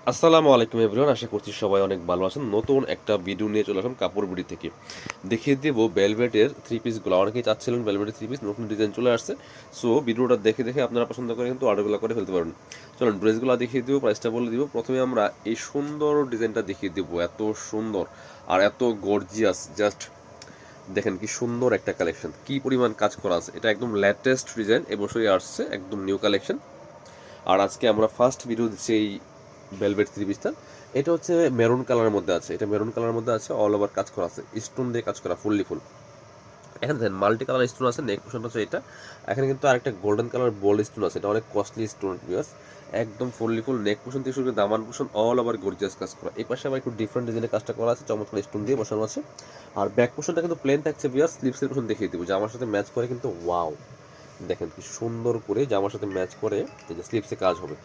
আসসালামু আলাইকুম এভরিওয়ান, আশা করছি সবাই অনেক ভালো আছেন। নতুন একটা ভিডিও নিয়ে চলে আসলাম কাপড় বিডি থেকে। দেখিয়ে দেবো ভেলভেটের থ্রি পিসগুলো। অনেকেই চাচ্ছিলেন ভেলভেটের থ্রি পিস, নতুন ডিজাইন চলে আসছে। সো ভিডিওটা দেখে দেখে আপনারা পছন্দ করে কিন্তু অর্ডারগুলো করে ফেলতে পারেন। চলুন ড্রেসগুলো দেখিয়ে দেবো, প্রাইসটা বলে দিব। প্রথমে আমরা এই সুন্দর ডিজাইনটা দেখিয়ে দেবো। এত সুন্দর আর এত গর্জিয়াস, জাস্ট দেখেন কি সুন্দর একটা কালেকশন, কি পরিমাণ কাজ করা আছে। এটা একদম লেটেস্ট ডিজাইন, এবছরই আসছে, একদম নিউ কালেকশন। আর আজকে আমরা ফার্স্ট ভিডিও দিচ্ছি এই ভেলভেট থ্রি পিসটা। এটা হচ্ছে মেরুন কালারের মধ্যে আছে, এটা মেরুন কালারের মধ্যে আছে, অল ওভার কাজ করা আছে, স্টোন দিয়ে কাজ করা, ফুললি ফুল। এখানে দেখেন মাল্টি কালার স্টোন আছে, নেক পোর্শনটা হচ্ছে এটা। এখানে কিন্তু আরেকটা গোল্ডেন কালার বোল্ড স্টোন আছে, এটা অনেক কস্টলি স্টোন ভিউয়ার্স। একদম ফুললি ফুল নেক পোর্শন থেকে শুরু করে দামান পোর্শন অল ওভার গর্জিয়াস কাজ করা। এই পাশে আবার একটু ডিফারেন্ট ডিজাইনের কাজটা করা আছে, চমৎকার স্টোন দিয়ে বসানো আছে। আর ব্যাক পোর্শনটা কিন্তু প্লেন থাকছে ভিউয়ার্স। স্লিপসের পোর্শন দেখিয়ে দিব, জামার সাথে ম্যাচ করে কিন্তু ওয়াও, দেখেন কি সুন্দর করে জামার সাথে ম্যাচ করে এই যে স্লিপসে কাজ হবে।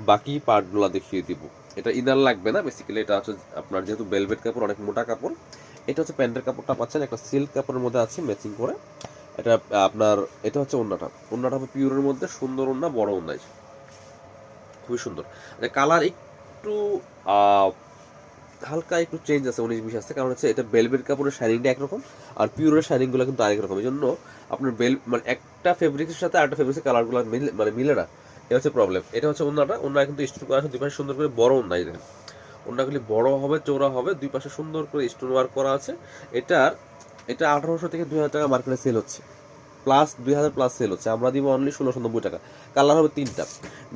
বাকি পার্টগুলো দেখিয়ে দিব। এটা ইনার লাগবে না বেসিক্যালি, এটা হচ্ছে আপনার যেহেতু ভেলভেট কাপড়, অনেক মোটা কাপড়। এটা হচ্ছে প্যান্টের কাপড়টা পাচ্ছেন একটা সিল্ক কাপড়ের মধ্যে আছে ম্যাচিং করে। এটা আপনার, এটা হচ্ছে ওড়নাটা। ওড়নাটা হবে পিওরের মধ্যে, সুন্দর ওড়না, বড় ওড়না, খুবই সুন্দর। কালার একটু আহ, হালকা একটু চেঞ্জ আছে, 19-20 আছে, কারণ হচ্ছে এটা বেলভেট কাপড়ের শাইনিংটা একরকম, আর পিওরের শাইনিংগুলো কিন্তু আরেক রকম। এই জন্য আপনার মানে একটা ফেব্রিক্সের সাথে আরেকটা ফেব্রিক্সের কালারগুলো মিলে না, এটা হচ্ছে প্রবলেম। এটা হচ্ছে ওন্নাটা, ওন্না কিন্তু স্টোন করা আছে দুই পাশে সুন্দর করে, বড় ওন্নাই দেখেন। ওন্নাগুলি বড় হবে, চৌড়া হবে, দুই পাশে সুন্দর করে স্টোন ওয়ার্ক করা আছে। এটার এটা 1800 থেকে 2000 টাকা মার্কেটে সেল হচ্ছে, প্লাস 2000 প্লাস সেল হচ্ছে। আমরা দিব অনলি 1690 টাকা। কালার হবে তিনটা,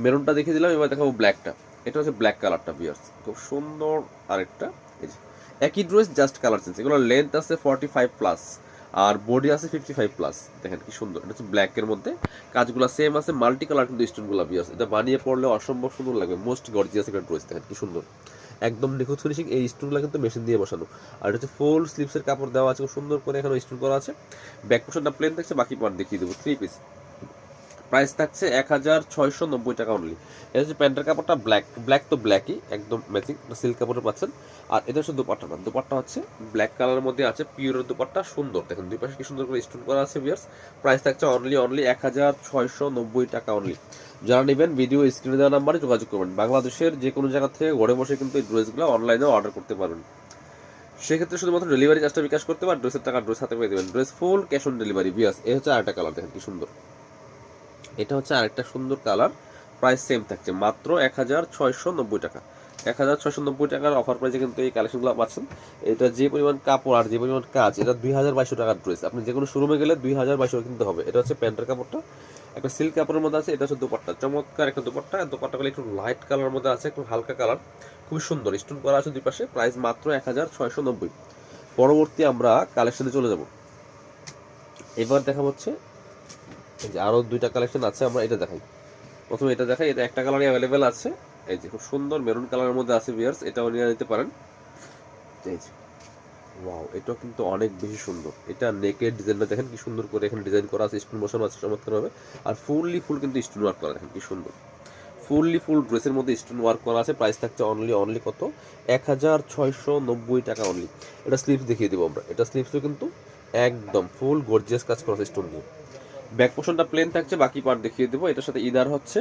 মেরুনটা দেখিয়ে দিলাম, এবার দেখাবো ব্ল্যাকটা। এটা হচ্ছে ব্ল্যাক কালারটা বিয়ার্স, খুব সুন্দর। আরেকটা এই যে একই ড্রেস, জাস্ট কালার চেঞ্জ। এগুলো লেন্থ আছে 45 প্লাস, আর বডি আছে 55 প্লাস। দেখেন কি সুন্দর, এটা হচ্ছে ব্ল্যাকের মধ্যে, কাজগুলো সেম আছে, মাল্টি কালার কিন্তু স্টোনগুলো বিয়ার্স। এটা বানিয়ে পড়লে অসম্ভব সুন্দর লাগবে, মোস্ট গর্জিয়াস একটা ড্রেস। দেখেন কি সুন্দর, একদম নিখুঁত ফিনিশিং। এই স্টোনগুলো কিন্তু মেশিন দিয়ে বসানো। আর এটা হচ্ছে ফুল স্লিপসের কাপড় দেওয়া আছে, খুব সুন্দর করে এখানে স্টোন করা আছে। ব্যাক পোর্শনটা প্লেন থাকছে, বাকি পার্ট দেখিয়ে দেবো। থ্রি পিস, প্রাইস থাকছে 1690 টাকা অনলি। এটা হচ্ছে প্যান্টের কাপড়টা, ব্ল্যাক তো ব্ল্যাকই একদম ম্যাচিং, সিল্ক কাপড়ের পাচ্ছেন। আর এটা হচ্ছে দোপাট্টাটা, দোপাট্টা হচ্ছে ব্ল্যাক কালারের মধ্যে আছে, পিওরের দোপাট্টা, সুন্দর। দেখেন দুই পাশে কি সুন্দর করে স্টোন করা আছে ভিউয়ার্স। প্রাইস থাকছে অনলি 1690 টাকা অনলি। যারা নেবেন ভিডিও স্ক্রিনে দেওয়া নাম্বারে যোগাযোগ করবেন। বাংলাদেশের যে কোনো জায়গা থেকে ঘরে বসে কিন্তু এই ড্রেসগুলো অনলাইনেও অর্ডার করতে পারবেন। সেক্ষেত্রে শুধুমাত্র ডেলিভারি চার্জটা বিকাশ করতে পারেন, ড্রেসের টাকা ড্রেস হাতে পেয়ে দেবেন। Dress full cash on delivery viewers. এই হচ্ছে আরেকটা কালার, দেখেন কি সুন্দর। এটা হচ্ছে আরেকটা সুন্দর কালার, প্রাইস সেম থাকছে মাত্র 1690 টাকা। 1690 টাকার অফার প্রাইসে কিন্তু এই কালেকশনগুলো পাচ্ছেন। এটা যে পরিমাণ কাপড় আর যে পরিমাণ কাজ, এটা 2200 টাকার ড্রেস। আপনি যে কোনো শোরুমে গেলে 2200 কিনতে হবে। এটা হচ্ছে প্যান্টের কাপড়টা, একটা সিল্ক কাপড়ের মধ্যে আছে। এটা হচ্ছে দোপাট্টা, চমৎকার একটা দোপাট্টা। দোপাট্টাগুলো একটু লাইট কালারের মধ্যে আছে, একটু হালকা কালার, খুবই সুন্দর। স্টোন করা আছে দুই পাশে, প্রাইস মাত্র 1690। পরবর্তী আমরা কালেকশনে চলে যাব। এবার দেখা হচ্ছে এই যে আরো দুইটা কালেকশন আছে, আমরা এটা দেখাই। প্রথমে এটা দেখাই, এটা একটা কালারই অ্যাভেলেবেল আছে। এই যে খুব সুন্দর মেরুন কালারের মধ্যে আছে ভিউয়ার্স, এটাও নিয়ে নিতে পারেন। এই যে ওয়াও, এটাও কিন্তু অনেক বেশি সুন্দর। এটা নেকের ডিজাইনটা দেখেন কি সুন্দর করে এখানে ডিজাইন করা আছে, স্টোন বসানো আছে চমৎকারভাবে। আর ফুললি ফুল কিন্তু স্টোন ওয়ার্ক করা, দেখেন কি সুন্দর। ফুললি ফুল ড্রেসের মধ্যে স্টোন ওয়ার্ক করা আছে। প্রাইস থাকছে অনলি কত, 1690 টাকা অনলি। এটা স্লিপস দেখিয়ে দেবো আমরা। এটা স্লিপসও কিন্তু একদম ফুল গর্জিয়াস কাজ করা আছে স্টোন দিয়ে। ব্যাক পোর্শনটা প্লেন থাকছে, বাকি পার্ট দেখিয়ে দেবো। এটার সাথে ইনার হচ্ছে,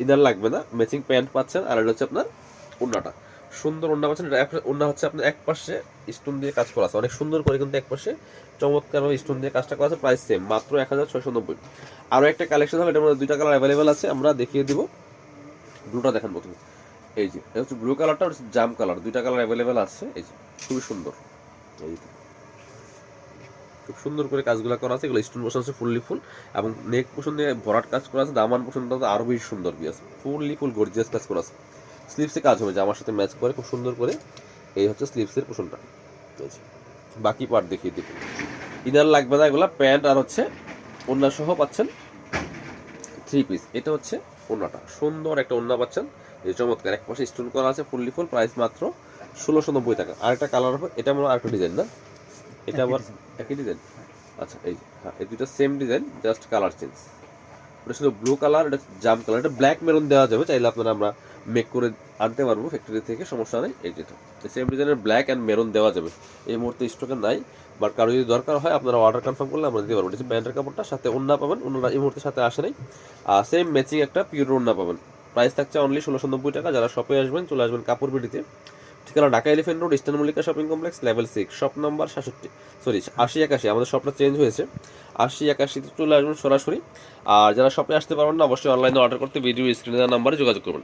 ইনার লাগবে না, ম্যাচিং প্যান্ট পাচ্ছেন। আর এটা হচ্ছে আপনার ওড়নাটা, সুন্দর ওড়না পাচ্ছেন। এটা ওড়না হচ্ছে আপনার এক পাশে স্টোন দিয়ে কাজ করা আছে, অনেক সুন্দর করে কিন্তু এক পাশে চমৎকার স্টোন দিয়ে কাজটা করা আছে। প্রাইস সেম মাত্র 1690। আরও একটা কালেকশন হবে, এটার মধ্যে দুইটা কালার অ্যাভেলেবেল আছে, আমরা দেখিয়ে দিব। ব্লুটা দেখেন প্রথমে, এই যে এটা হচ্ছে ব্লু কালারটা, হচ্ছে জাম কালার, দুইটা কালার অ্যাভেলেবেল আছে। এই যে খুবই সুন্দর, এই যে খুব সুন্দর করে কাজগুলো করা আছে। এগুলো স্টোন বসানো আছে ফুললি ফুল, এবং নেক পোর্শন দিয়ে ভরাট কাজ করা আছে। দামান পোর্শনটা তো আরো বেশি সুন্দর বিয়াস, ফুললি ফুল গর্জিয়াস কাজ করা আছে। স্লিভসে কাজ হবে জামার সাথে ম্যাচ করে খুব সুন্দর করে। এই হচ্ছে স্লিভসের পোর্শনটা। বাকি পার্ট দেখিয়ে দিব। ইনার লাগবে না, এগুলা প্যান্ট আর হচ্ছে ওড়না সহ পাচ্ছেন থ্রি পিস। এটা হচ্ছে ওড়নাটা, সুন্দর একটা ওড়না পাচ্ছেন, এই চমৎকার এক পাশে স্টোন করা আছে ফুললি ফুল। প্রাইস মাত্র 1690 টাকা। আরেকটা কালার হবে, এটা আমার আরেকটা ডিজাইন না, এটা আবার একই ডিজাইন। আচ্ছা এই যে হ্যাঁ, এই দুটো same design, just colour change. ওটা ছিল ব্লু কালার, এটা জাম কালার। এটা ব্ল্যাক মেরুন দেওয়া যাবে, চাইলে আপনারা আমরা মেক করে আনতে পারবো ফ্যাক্টরি থেকে, সমস্যা নেই। এই যেটা সেম ডিজাইনের ব্ল্যাক অ্যান্ড মেরুন দেওয়া যাবে, এই মুহূর্তে স্টকে নাই। বাট কারো যদি দরকার হয় আপনারা অর্ডার কনফার্ম করলে আমরা দিতে পারবো। এটা প্যান্টের কাপড়টা, সাথে ওড়না পাবেন, ওড়না এই মুহূর্তে সাথে আসে নাই। আর সেম ম্যাচিং একটা পিওর ওড়না পাবেন। প্রাইস থাকছে অনলি 1690 টাকা। যারা শপে আসবেন চলে আসবেন কাপড় বিডিতে। ঠিকানা Dhaka elephant road, eastern Mallika shopping complex, level 6, shop number 8081। আমাদের শপটা চেঞ্জ হয়েছে, 8081 চলে আসবেন সরাসরি। আর যারা শপে আসতে পারবেন না, অবশ্যই অনলাইনে অর্ডার করতে ভিডিও স্ক্রিনে দেওয়া নাম্বারে যোগাযোগ করবেন।